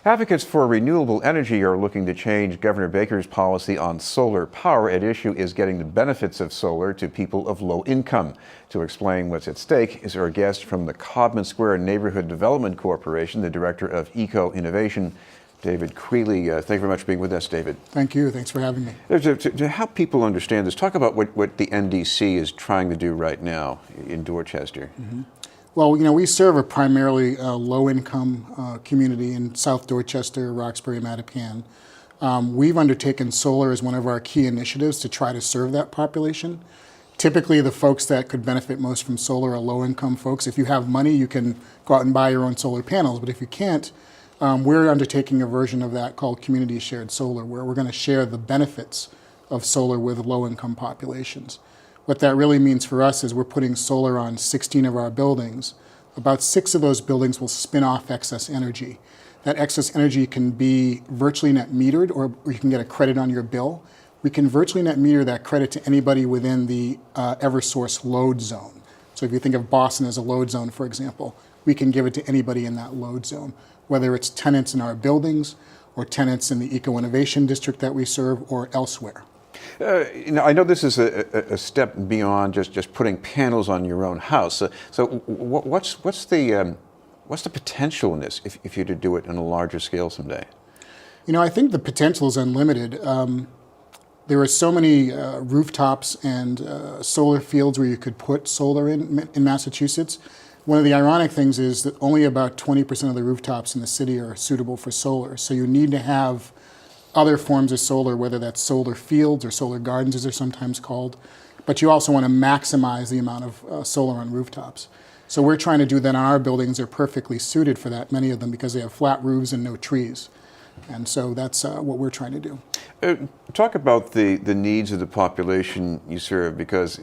Advocates for renewable energy are looking to change Governor Baker's policy on solar power. At issue is getting the benefits of solar to people of low income. To explain what's at stake is our guest from the Codman Square Neighborhood Development Corporation, the Director of Eco-Innovation, David Queeley. Thank you very much for being with us, David. Thank you. Thanks for having me. To help people understand this, talk about what the NDC is trying to do right now in Dorchester. Mm-hmm. Well, we serve a primarily low-income community in South Dorchester, Roxbury, Mattapan. We've undertaken solar as one of our key initiatives to try to serve that population. Typically, the folks that could benefit most from solar are low-income folks. If you have money, you can go out and buy your own solar panels, but if you can't, we're undertaking a version of that called community shared solar, where we're going to share the benefits of solar with low-income populations. What that really means for us is we're putting solar on 16 of our buildings. About 6 of those buildings will spin off excess energy. That excess energy can be virtually net metered, or you can get a credit on your bill. We can virtually net meter that credit to anybody within the Eversource load zone. So if you think of Boston as a load zone, for example, we can give it to anybody in that load zone, whether it's tenants in our buildings or tenants in the Eco-Innovation District that we serve or elsewhere. I know this is a step beyond just putting panels on your own house. So what's the potential in this if you're to do it on a larger scale someday? I think the potential is unlimited. There are so many rooftops and solar fields where you could put solar in Massachusetts. One of the ironic things is that only about 20% of the rooftops in the city are suitable for solar. So you need to have other forms of solar, whether that's solar fields or solar gardens, as they're sometimes called. But you also want to maximize the amount of solar on rooftops. So we're trying to do that on our buildings. They're perfectly suited for that, many of them, because they have flat roofs and no trees. And so that's what we're trying to do. Talk about the needs of the population you serve, because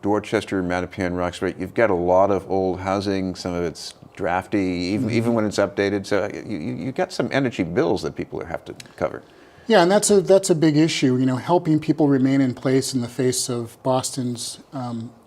Dorchester, Mattapan, Roxbury, you've got a lot of old housing. Some of it's drafty, even when it's updated. So you got some energy bills that people have to cover. Yeah, and that's a big issue. Helping people remain in place in the face of Boston's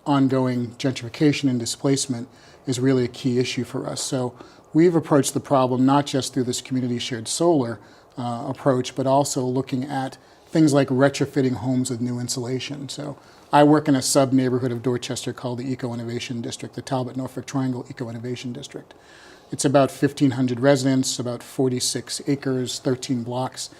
ongoing gentrification and displacement is really a key issue for us. So we've approached the problem not just through this community shared solar approach, but also looking at things like retrofitting homes with new insulation. So I work in a sub-neighborhood of Dorchester called the Eco-Innovation District, the Talbot-Norfolk Triangle Eco-Innovation District. It's about 1,500 residents, about 46 acres, 13 blocks,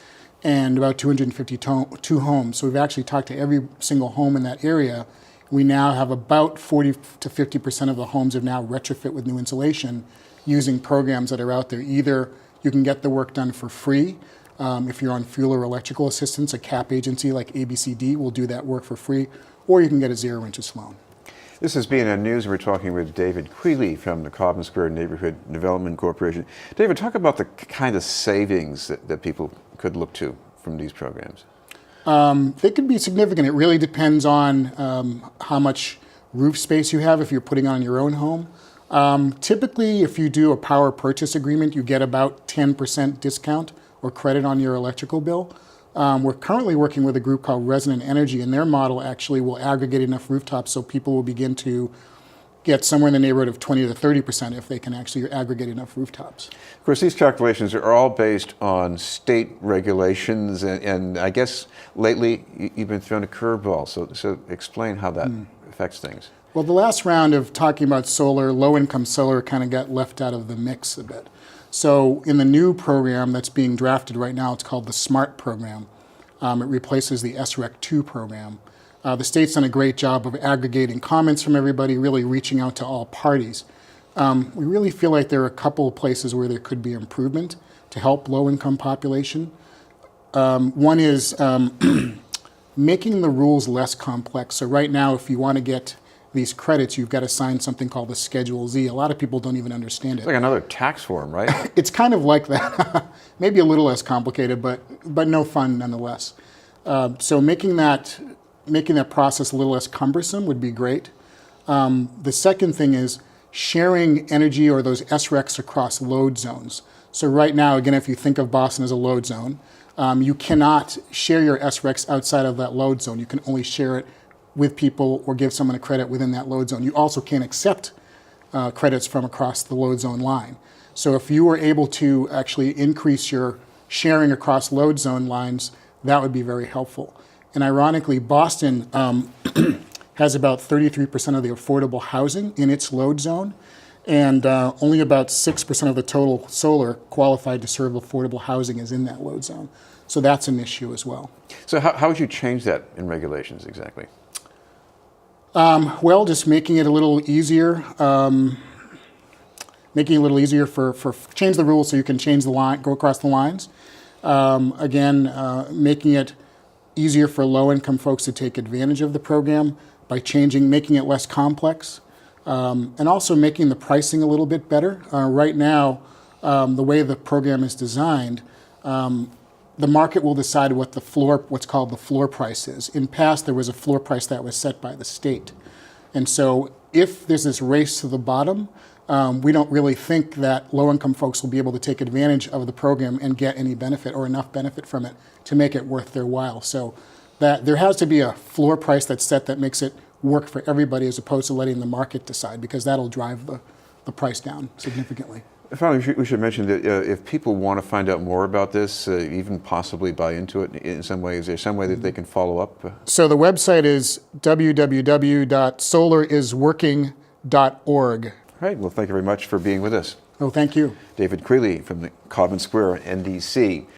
and about 252 homes. So we've actually talked to every single home in that area. We now have about 40 to 50% of the homes have now retrofit with new insulation using programs that are out there. Either you can get the work done for free. If you're on fuel or electrical assistance, a CAP agency like ABCD will do that work for free, or you can get a zero-interest loan. This is BNN News. We're talking with David Queeley from the Codman Square Neighborhood Development Corporation. David, talk about the kind of savings that people could look to from these programs. They could be significant. It really depends on how much roof space you have if you're putting on your own home. Typically, if you do a power purchase agreement, you get about 10% discount or credit on your electrical bill. We're currently working with a group called Resonant Energy, and their model actually will aggregate enough rooftops so people will begin to get somewhere in the neighborhood of 20 to 30% if they can actually aggregate enough rooftops. Of course, these calculations are all based on state regulations, and I guess lately you've been thrown a curveball, so explain how that affects things. Well, the last round of talking about solar, low-income solar kind of got left out of the mix a bit. So in the new program that's being drafted right now, it's called the SMART program. It replaces the SREC 2 program. The state's done a great job of aggregating comments from everybody, really reaching out to all parties. We really feel like there are a couple of places where there could be improvement to help low-income population. One is making the rules less complex. So right now, if you want to get these credits, you've got to sign something called the Schedule Z. A lot of people don't even understand it. It's like another tax form, right? It's kind of like that. Maybe a little less complicated, but no fun nonetheless. So making that process a little less cumbersome would be great. The second thing is sharing energy or those SRECs across load zones. So right now, again, if you think of Boston as a load zone, you cannot share your SRECs outside of that load zone. You can only share it with people or give someone a credit within that load zone. You also can't accept credits from across the load zone line. So if you were able to actually increase your sharing across load zone lines, that would be very helpful. And ironically, Boston has about 33% of the affordable housing in its load zone, and only about 6% of the total solar qualified to serve affordable housing is in that load zone. So that's an issue as well. So how would you change that in regulations exactly? Well, just making it a little easier. Making it a little easier for change the rules so you can change the line, go across the lines. Making it easier for low-income folks to take advantage of the program by making it less complex, and also making the pricing a little bit better. Right now, the way the program is designed, the market will decide what what's called the floor price is. In past, there was a floor price that was set by the state. And so if there's this race to the bottom, we don't really think that low-income folks will be able to take advantage of the program and get any benefit or enough benefit from it to make it worth their while. So that there has to be a floor price that's set that makes it work for everybody as opposed to letting the market decide, because that'll drive the price down significantly. Finally, we should mention that if people want to find out more about this, even possibly buy into it in some way, is there some way that they can follow up? So the website is www.solarisworking.org. All right. Well, thank you very much for being with us. Oh, thank you. David Queeley from the Codman Square, NDC.